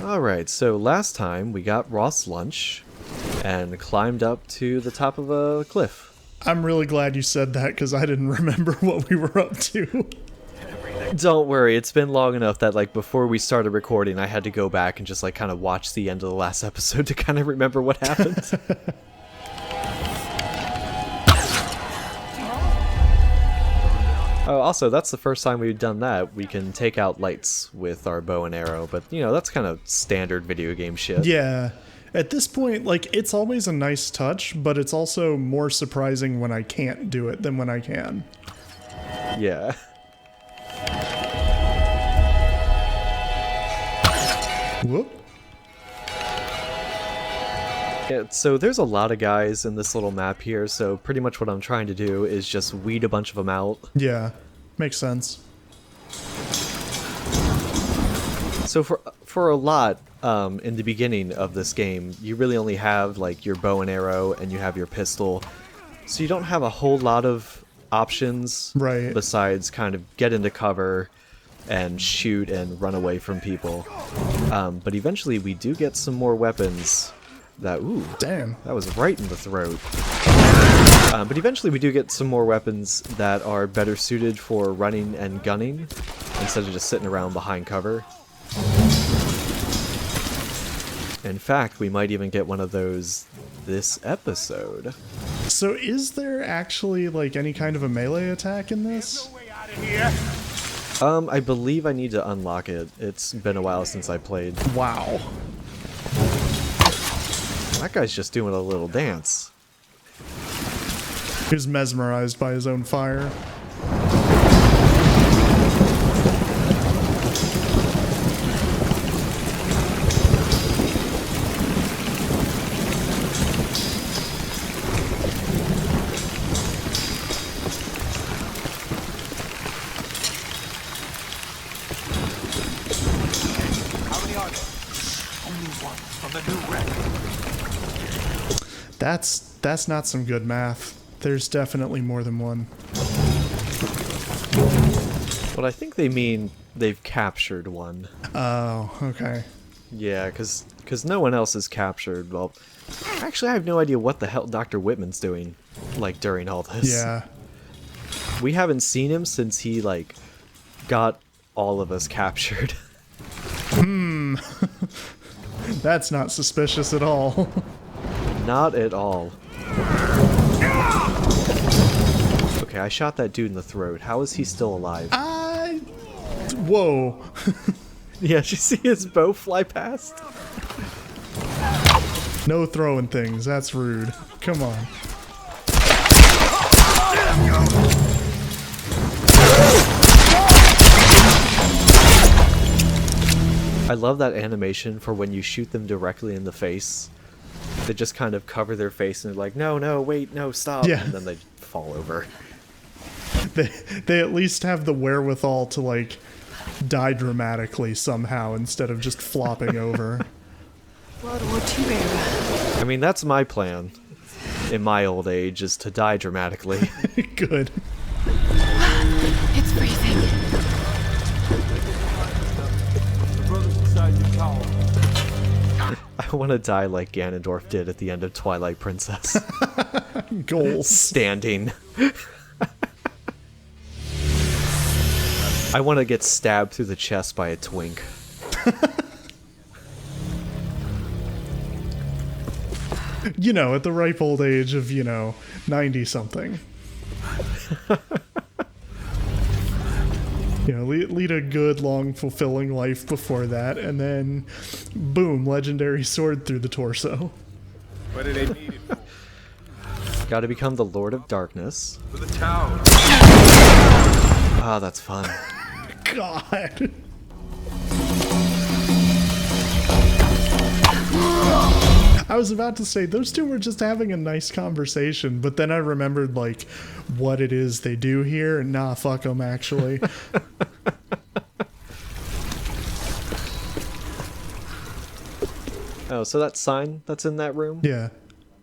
Alright, so last time we got Ross lunch and climbed up to the top of a cliff. I'm really glad you said that because I didn't remember what we were up to. Don't worry, it's been long enough that like before we started recording I had to go back and just like kind of watch the end of the last episode to kind of remember what happened. Oh, also, that's the first time we've done that. We can take out lights with our bow and arrow, but, you know, that's kind of standard video game shit. Yeah. At this point, like, it's always a nice touch, but it's also more surprising when I can't do it than when I can. Yeah. Whoop. Yeah, so there's a lot of guys in this little map here, so pretty much what I'm trying to do is just weed a bunch of them out. Yeah, makes sense. So for a lot, in the beginning of this game, you really only have like your bow and arrow and you have your pistol, so you don't have a whole lot of options Right. besides kind of get into cover and shoot and run away from people. But eventually we do get some more weapons that, ooh, Damn. that was right in the throat. But eventually we do get some more weapons that are better suited for running and gunning instead of just sitting around behind cover. In fact, we might even get one of those this episode. So is there actually, like, any kind of a melee attack in this? I believe I need to unlock it. It's been a while since I played. Wow. That guy's just doing a little dance. He was mesmerized by his own fire. That's not some good math. There's definitely more than one. What I think they mean, they've captured one. Oh, okay. Yeah, because no one else is captured. Well, actually, I have no idea what the hell Dr. Whitman's doing, like, during all this. Yeah. We haven't seen him since he, like, got all of us captured. That's not suspicious at all. Not at all. Okay, I shot that dude in the throat. How is he still alive? Whoa. Yeah, did you see his bow fly past? No throwing things. That's rude. Come on. I love that animation for when you shoot them directly in the face. They just kind of cover their face and they're like, no, no, wait, no, stop. Yeah. And then they fall over. They at least have the wherewithal to, like, die dramatically somehow instead of just flopping over. I mean, that's my plan in my old age, is to die dramatically. Good. It's freezing. I want to die like Ganondorf did at the end of Twilight Princess. Goals. Standing. I want to get stabbed through the chest by a twink. You know, at the ripe old age of, 90-something. Lead a good, long, fulfilling life before that, and then, boom, legendary sword through the torso. What do they need it for? Gotta become the Lord of Darkness. For the tower. Ah, that's fun. God. I was about to say, those two were just having a nice conversation, but then I remembered, like, what it is they do here, and nah, fuck them, actually. Oh, so that sign that's in that room? Yeah.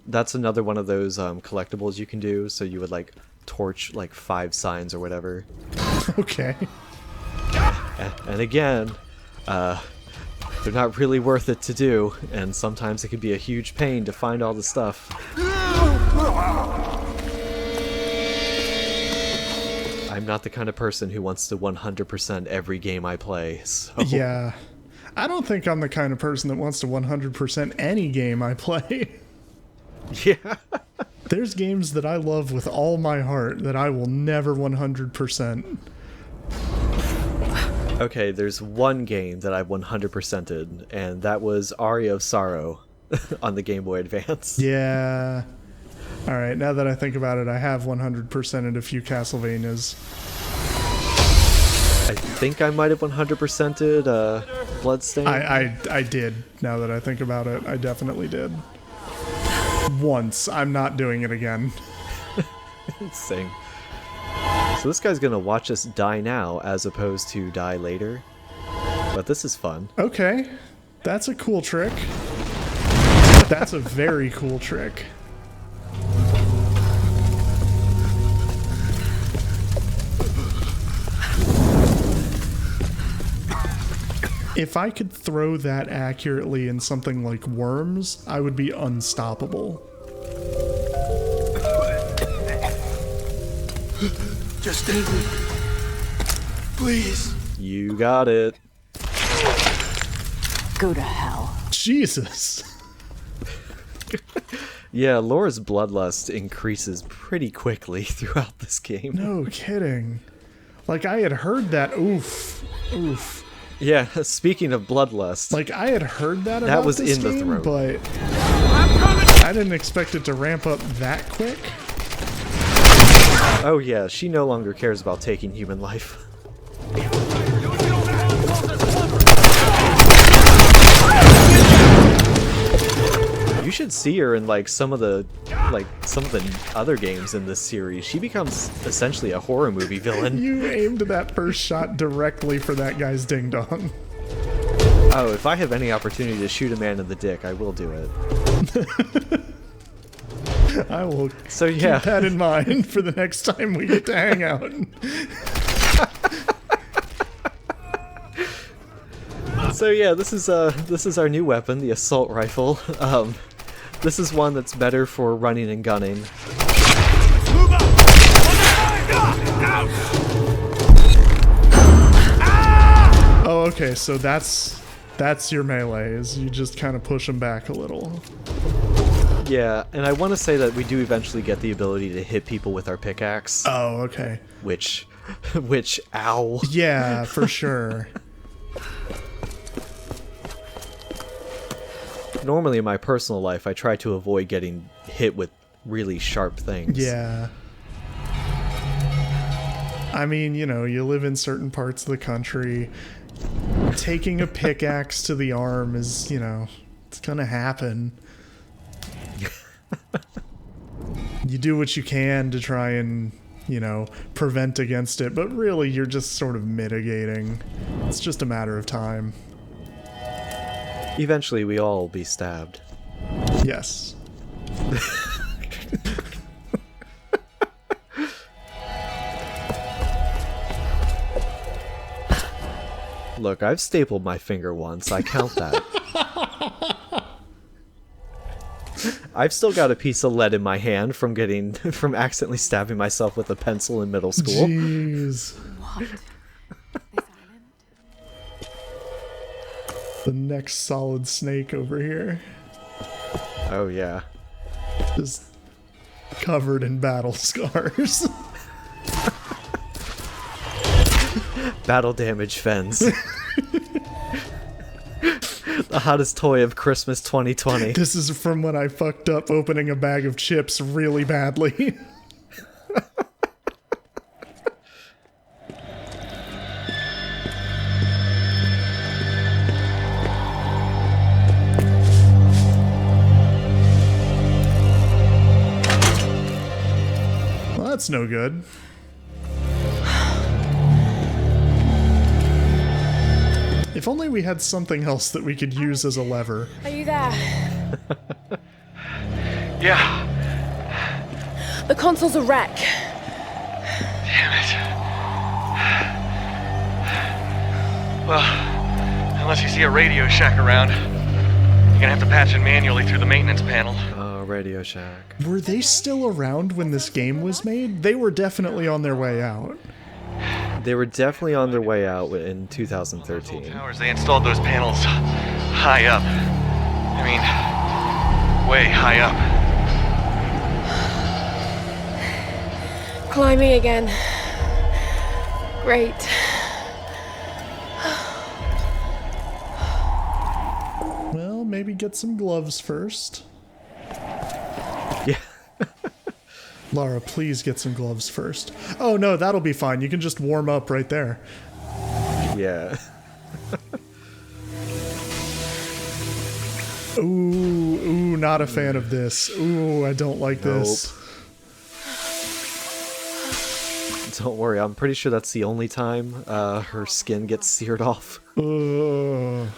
That's another one of those collectibles you can do, so you would, like, torch, like, 5 signs or whatever. Okay. And again, They're not really worth it to do, and sometimes it can be a huge pain to find all the stuff. I'm not the kind of person who wants to 100% every game I play, so... Yeah. I don't think I'm the kind of person that wants to 100% any game I play. Yeah. There's games that I love with all my heart that I will never 100%. Okay, there's one game that I 100%ed, and that was Aria of Sorrow on the Game Boy Advance. Yeah. Alright, now that I think about it, I have 100%ed a few Castlevanias. I think I might have 100%ed Bloodstain. I did, now that I think about it. I definitely did. Once. I'm not doing it again. Same. So this guy's gonna watch us die now as opposed to die later. But this is fun. Okay. That's a cool trick. That's a very cool trick. If I could throw that accurately in something like Worms, I would be unstoppable. Just stay with me. Please. You got it. Go to hell. Jesus. Yeah, Laura's bloodlust increases pretty quickly throughout this game. No kidding. Like, I had heard that. Oof. Oof. Yeah, speaking of bloodlust, Like, I had heard that about was this in the game, throat. but I didn't expect it to ramp up that quick. oh yeah, she no longer cares about taking human life. You should see her in like some of the other games in this series. She becomes essentially a horror movie villain. You aimed that first shot directly for that guy's ding dong. Oh, if I have any opportunity to shoot a man in the dick, I will do it. I will So yeah, keep that in mind for the next time we get to hang out. so yeah, this is our new weapon, the assault rifle. This is one that's better for running and gunning. Oh, okay, so that's your melee, is you just kind of push them back a little. Yeah, and I want to say that we do eventually get the ability to hit people with our pickaxe, Oh, okay. which, ow. Yeah, for sure. Normally in my personal life, I try to avoid getting hit with really sharp things. Yeah. I mean, you know, you live in certain parts of the country. Taking a pickaxe to the arm is, you know, it's gonna happen. You do what you can to try and, you know, prevent against it, but really you're just sort of mitigating. It's just a matter of time. Eventually, we all will be stabbed. Yes. Look, I've stapled my finger once. I count that. I've still got a piece of lead in my hand from accidentally stabbing myself with a pencil in middle school. Jeez. What? This island? The next solid snake over here. Oh yeah. Just covered in battle scars. Battle damage fens. The hottest toy of Christmas 2020. This is from when I fucked up opening a bag of chips really badly. Well, that's no good. If only we had something else that we could use as a lever. Are you there? Yeah. The console's a wreck. Damn it. Well, Unless you see a Radio Shack around. You're gonna have to patch it manually through the maintenance panel. Oh, Radio Shack. Were they still around when this game was made? They were definitely on their way out. They were definitely on their way out in 2013. Towers, they installed those panels high up. I mean, way high up. Climbing again. Great. Well, maybe get some gloves first. Yeah. Lara, please get some gloves first. Oh no, that'll be fine. You can just warm up right there. Yeah. Ooh, not a fan of this. Ooh, I don't like this. Don't worry, I'm pretty sure that's the only time her skin gets seared off. Ugh.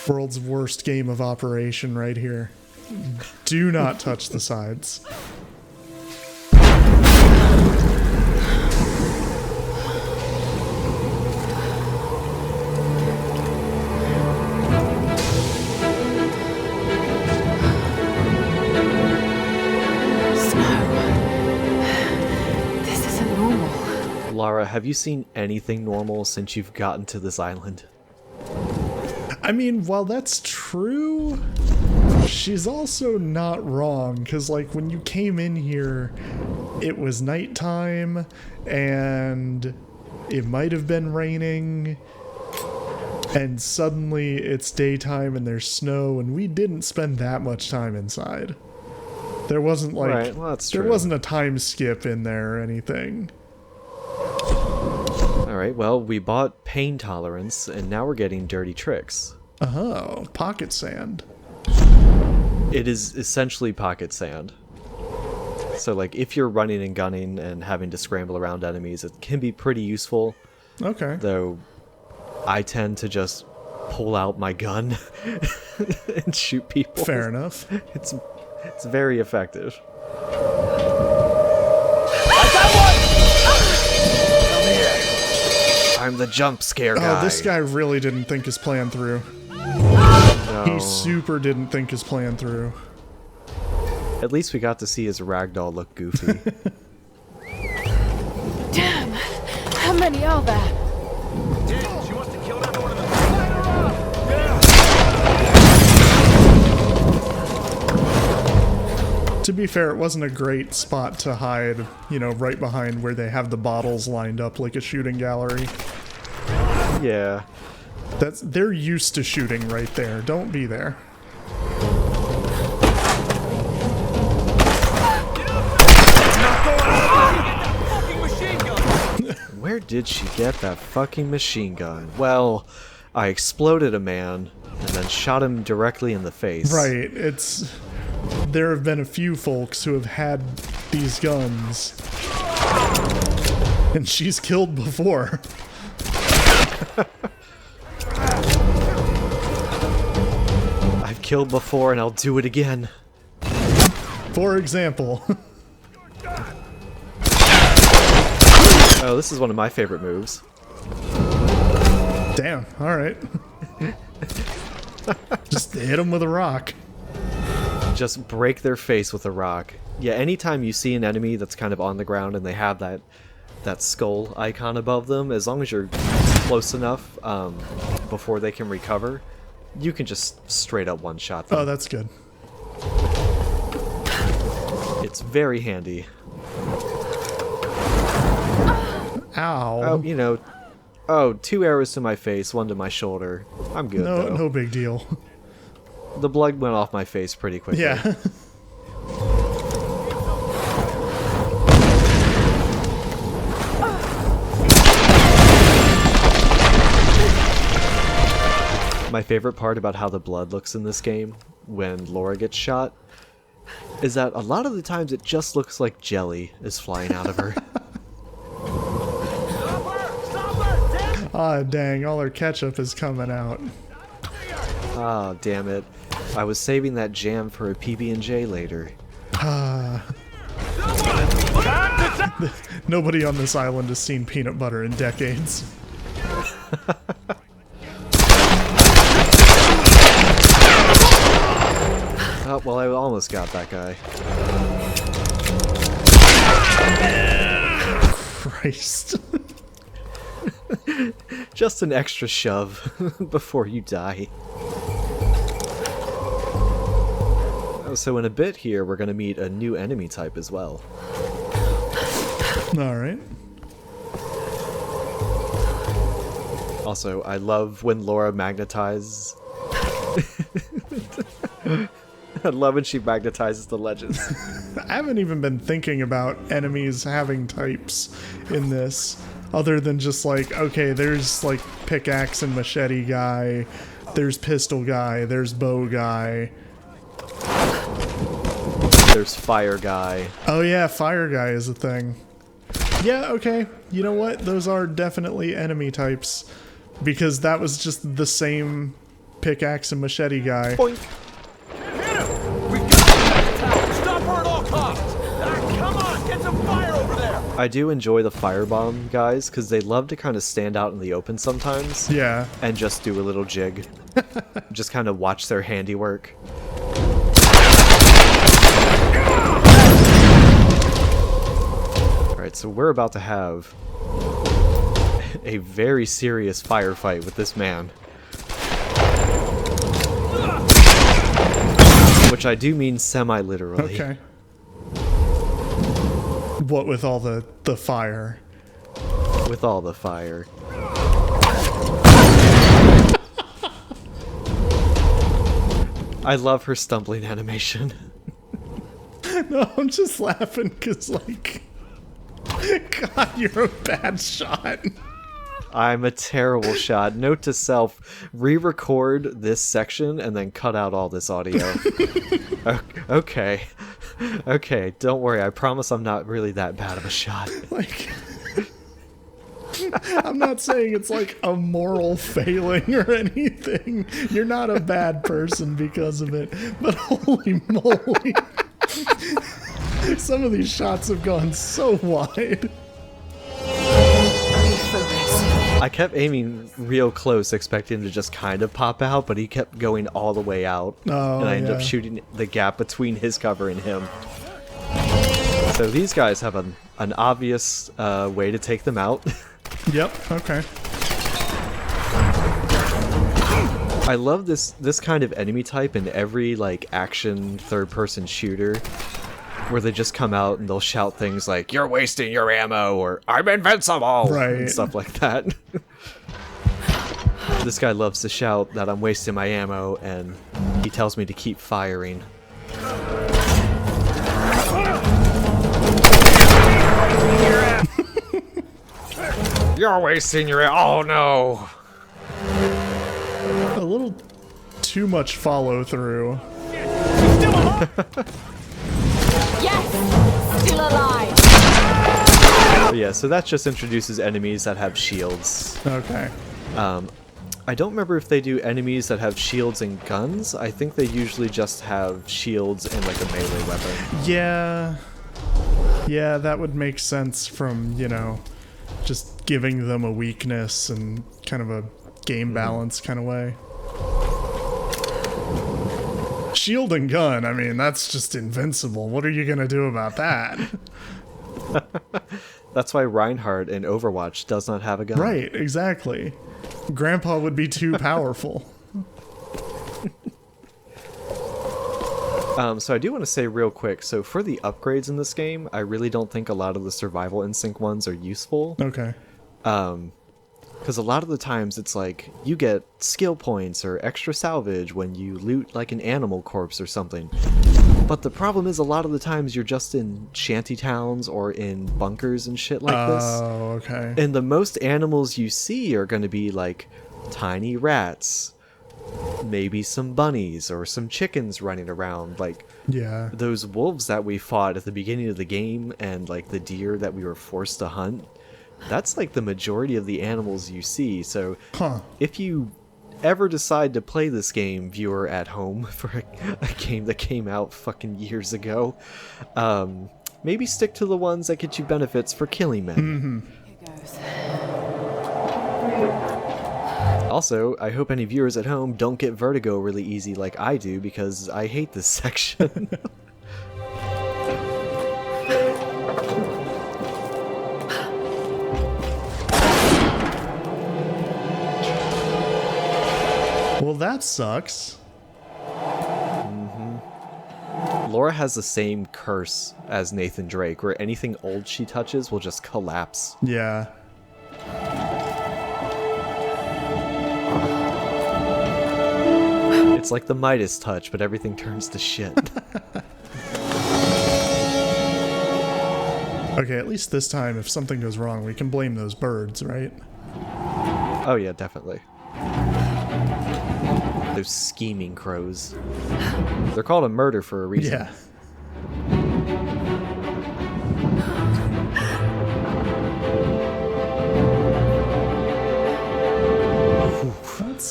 World's worst game of Operation right here. Do not touch the sides. This isn't normal. Lara, have you seen anything normal since you've gotten to this island? I mean, while that's true, she's also not wrong, because, like, when you came in here, it was nighttime, and it might have been raining, and suddenly it's daytime and there's snow, and we didn't spend that much time inside. There wasn't, like, Right, well, that's there true. wasn't a time skip in there or anything. Alright, well, we bought pain tolerance, and now we're getting dirty tricks. Oh, pocket sand. It is essentially pocket sand. So, like, if you're running and gunning and having to scramble around enemies, it can be pretty useful. Okay. Though, I tend to just pull out my gun and shoot people. Fair enough. It's very effective. I'm the jump scare guy. Oh, this guy really didn't think his plan through. No. He super didn't think his plan through. At least we got to see his ragdoll look goofy. Damn! How many are there? She wants to kill everyone in the To be fair, it wasn't a great spot to hide, you know, right behind where they have the bottles lined up like a shooting gallery. Yeah. They're used to shooting right there. Don't be there. Where did she get that fucking machine gun? Well, I exploded a man and then shot him directly in the face. Right, there have been a few folks who have had these guns. And she's killed before. I've killed before and I'll do it again. For example. Oh, this is one of my favorite moves. Damn, alright. Just hit him with a rock. Just break their face with a rock. Yeah, anytime you see an enemy that's kind of on the ground and they have that skull icon above them, as long as you're close enough before they can recover, you can just straight up one-shot them. Oh, that's good. It's very handy. Ow. Oh, you know, 2 arrows to my face, 1 to my shoulder. I'm good, No, though. no big deal. The blood went off my face pretty quickly. Yeah. My favorite part about how the blood looks in this game, when Laura gets shot, is that a lot of the times it just looks like jelly is flying out of her. Ah, dang, all her ketchup is coming out. Ah, damn it. I was saving that jam for a PB&J later. Ah. Time to Nobody on this island has seen peanut butter in decades. Oh, well, I almost got that guy. Christ. Just an extra shove before you die. Oh, so in a bit here, we're going to meet a new enemy type as well. Alright. Also, I love when Laura magnetizes. I love when she magnetizes the legends. I haven't even been thinking about enemies having types in this, other than just like, okay, there's like pickaxe and machete guy, there's pistol guy, there's bow guy. There's fire guy. Oh yeah, fire guy is a thing. Yeah, okay. You know what? Those are definitely enemy types, because that was just the same pickaxe and machete guy. Boink. We got that tower. Stop her at all costs. Come on, get some fire over there. I do enjoy the firebomb guys, because they love to kind of stand out in the open sometimes. Yeah. And just do a little jig. Just kind of watch their handiwork. Alright, so we're about to have a very serious firefight with this man. Which I do mean semi-literally. Okay. What with all the fire? With all the fire. I love her stumbling animation. No, I'm just laughing because, like, God, you're a bad shot. I'm a terrible shot. Note to self, re-record this section and then cut out all this audio. Okay. Okay, don't worry. I promise I'm not really that bad of a shot. Like, I'm not saying it's like a moral failing or anything. You're not a bad person because of it. But holy moly. Some of these shots have gone so wide. I kept aiming real close, expecting him to just kind of pop out, but he kept going all the way out. Oh, and I ended yeah. up shooting the gap between his cover and him. So these guys have an obvious way to take them out. Yep, okay. I love this kind of enemy type in every like action third-person shooter, where they just come out and they'll shout things like "You're wasting your ammo" or "I'm invincible," Right. and stuff like that. This guy loves to shout that I'm wasting my ammo, and he tells me to keep firing. You're wasting your ammo. Oh no! A little too much follow through. Yes! Still alive! But yeah, so that just introduces enemies that have shields. Okay. I don't remember if they do enemies that have shields and guns. I think they usually just have shields and like a melee weapon. Yeah. Yeah, that would make sense from, you know, just giving them a weakness and kind of a game balance kind of way. Shield and gun, I mean, that's just invincible. What are you going to do about that? That's why Reinhardt in Overwatch does not have a gun. Right, exactly. Grandpa would be too powerful. So I do want to say real quick, so for the upgrades in this game, I really don't think a lot of the survival instinct ones are useful. Okay. Because a lot of the times it's like, you get skill points or extra salvage when you loot like an animal corpse or something. But the problem is a lot of the times you're just in shanty towns or in bunkers and shit like this. Oh, okay. And the most animals you see are going to be like tiny rats, maybe some bunnies or some chickens running around. Like Yeah. those wolves that we fought at the beginning of the game and like the deer that we were forced to hunt. That's like the majority of the animals you see. So Huh. if you ever decide to play this game, viewer at home, for a game that came out fucking years ago, maybe stick to the ones that get you benefits for killing men. Here goes. Also, I hope any viewers at home don't get vertigo really easy like I do, because I hate this section. Well, that sucks. Laura has the same curse as Nathan Drake, where anything old she touches will just collapse. Yeah. It's like the Midas touch, but everything turns to shit. Okay, at least this time, if something goes wrong, we can blame those birds, right? Oh yeah, definitely. Those scheming crows. They're called a murder for a reason. Yeah.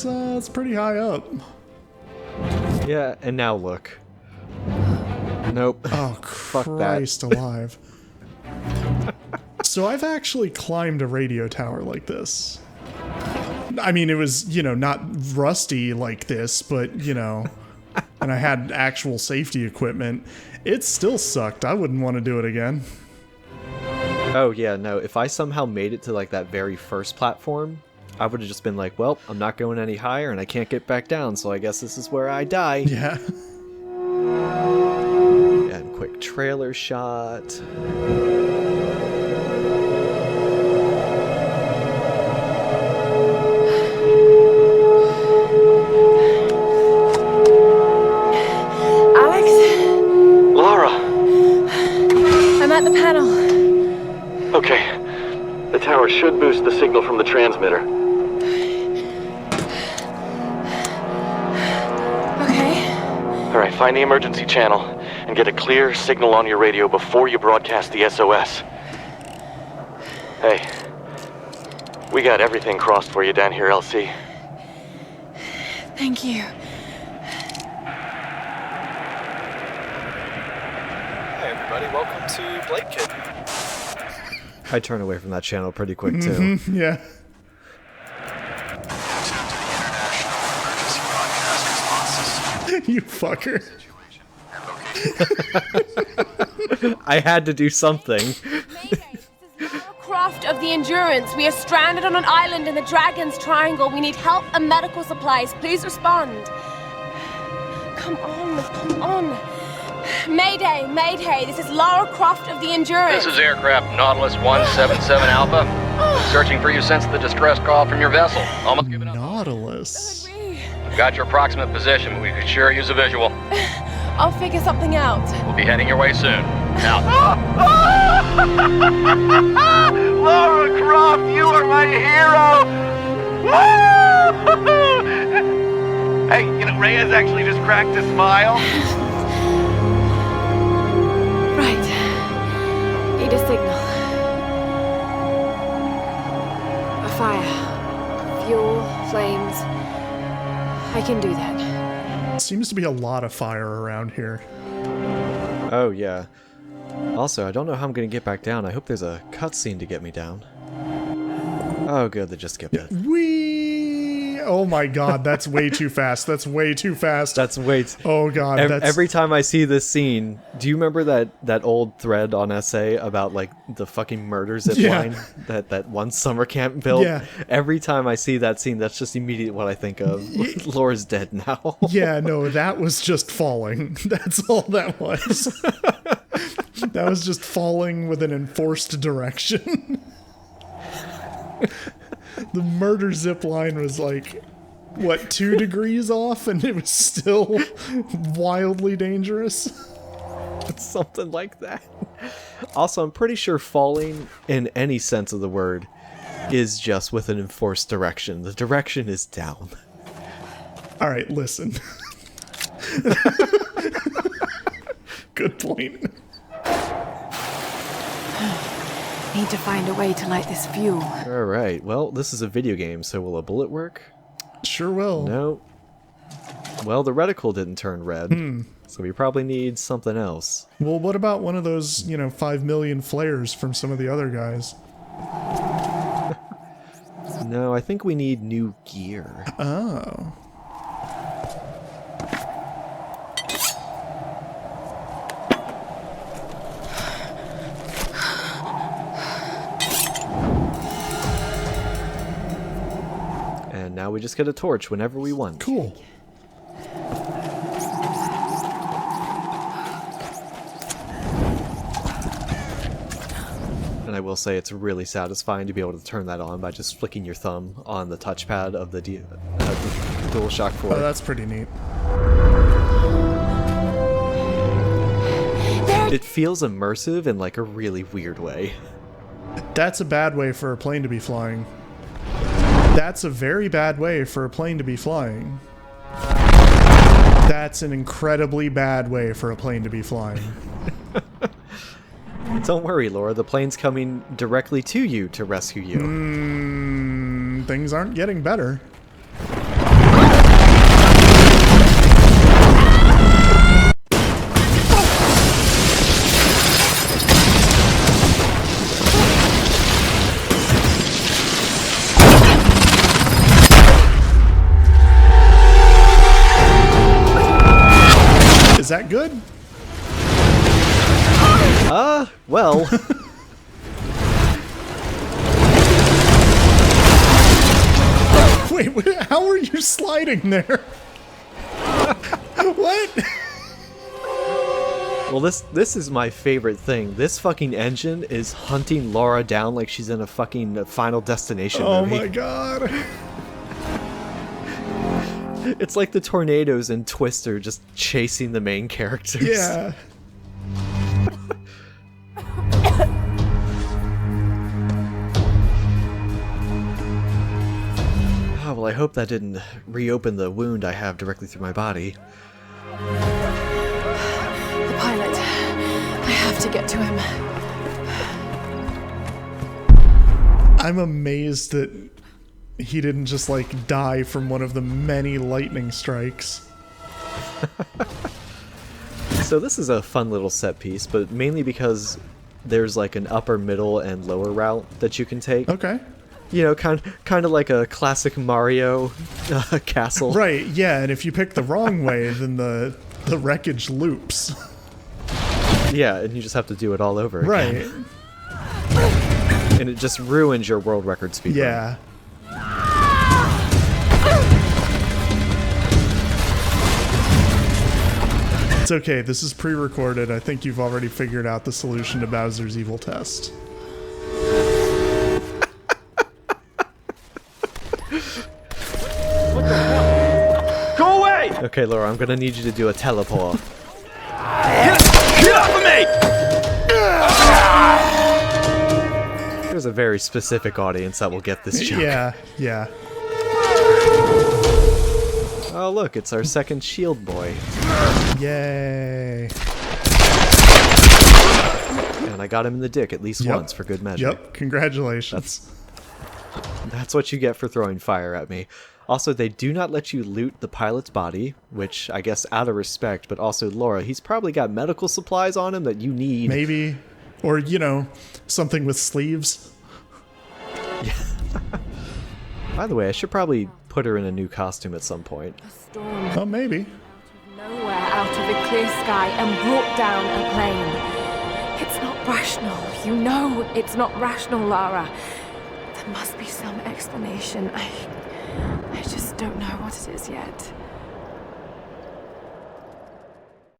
That's pretty high up. Yeah, and now look. Nope. Oh, Fuck Christ alive. So I've actually climbed a radio tower like this. I mean, it was, not rusty like this, but, and I had actual safety equipment. It still sucked. I wouldn't want to do it again. Oh yeah, no, if I somehow made it to like that very first platform, I would have just been like, well, I'm not going any higher and I can't get back down, so I guess this is where I die. Yeah. And quick trailer shot. Alex? Laura! I'm at the panel. Okay. The tower should boost the signal from the transmitter. Okay. Alright, find the emergency channel and get a clear signal on your radio before you broadcast the SOS. Hey, we got everything crossed for you down here, LC. Thank you. Hey everybody, welcome to Blade Kid. I turn away from that channel pretty quick too. Yeah. You fucker. I had to do something. Mayday, this is Lara Croft of the Endurance. We are stranded on an island in the Dragon's Triangle. We need help and medical supplies. Please respond. Come on. Mayday, this is Lara Croft of the Endurance. This is aircraft Nautilus 177 Alpha. Searching for you since the distress call from your vessel. Almost given up. Nautilus. We've got your approximate position, but we could sure use a visual. I'll figure something out. We'll be heading your way soon. Out. Laura Croft, you are my hero! Woo! Hey, Reyes actually just cracked a smile. Right. Need a signal. A fire. Fuel, flames. I can do that. Seems to be a lot of fire around here. Oh yeah. Also, I don't know how I'm gonna get back down. I hope there's a cutscene to get me down. Oh good, they just skipped it. Whee! Oh my god, that's way too fast. That's way too fast. That's Oh god, that's... Every time I see this scene, do you remember that old thread on SA about like the fucking murder zip line that one summer camp built? Yeah. Every time I see that scene, that's just immediately what I think of. Laura's dead now. Yeah, no, that was just falling. That's all that was. That was just falling with an enforced direction. The murder zip line was like, what, 2 degrees off, and it was still wildly dangerous. Something like that. Also, I'm pretty sure falling, in any sense of the word, is just with an enforced direction. The direction is down. All right, listen. Good point. Need to find a way to light this fuel. Alright, well, this is a video game, so will a bullet work? Sure will. No. Well, the reticle didn't turn red, so we probably need something else. Well, what about one of those, 5 million flares from some of the other guys? No, I think we need new gear. Oh. And now we just get a torch whenever we want. Cool. And I will say it's really satisfying to be able to turn that on by just flicking your thumb on the touchpad of the DualShock 4. Oh, that's pretty neat. It feels immersive in like a really weird way. That's a bad way for a plane to be flying. That's a very bad way for a plane to be flying. That's an incredibly bad way for a plane to be flying. Don't worry, Laura, the plane's coming directly to you to rescue you. Things aren't getting better. Is that good? Well. Wait, how are you sliding there? What? Well, this is my favorite thing. This fucking engine is hunting Laura down like she's in a fucking Final Destination movie. Oh my god. It's like the tornadoes in Twister just chasing the main characters. Yeah. Oh, well, I hope that didn't reopen the wound I have directly through my body. The pilot. I have to get to him. I'm amazed that he didn't just like die from one of the many lightning strikes. So this is a fun little set piece, but mainly because there's like an upper, middle, and lower route that you can take. Okay. You know, kind of like a classic Mario castle. Right, yeah, and if you pick the wrong way, then the wreckage loops. Yeah, and you just have to do it all over again. Right. And it just ruins your world record speed. Yeah. It's okay, this is pre-recorded. I think you've already figured out the solution to Bowser's evil test. Go away! Okay, Laura, I'm gonna need you to do a teleport. Get off of me! There's a very specific audience that will get this joke. Yeah, yeah. Oh, look, it's our second shield boy. Yay. And I got him in the dick at least once for good measure. Yep, congratulations. That's what you get for throwing fire at me. Also, they do not let you loot the pilot's body, which I guess out of respect, but also Laura, he's probably got medical supplies on him that you need. Maybe. Or, something with sleeves. By the way, I should probably put her in a new costume at some point. A storm Oh, maybe. nowhere out of the clear sky and brought down a plane. It's not rational. You know it's not rational, Lara. There must be some explanation. I just don't know what it is yet.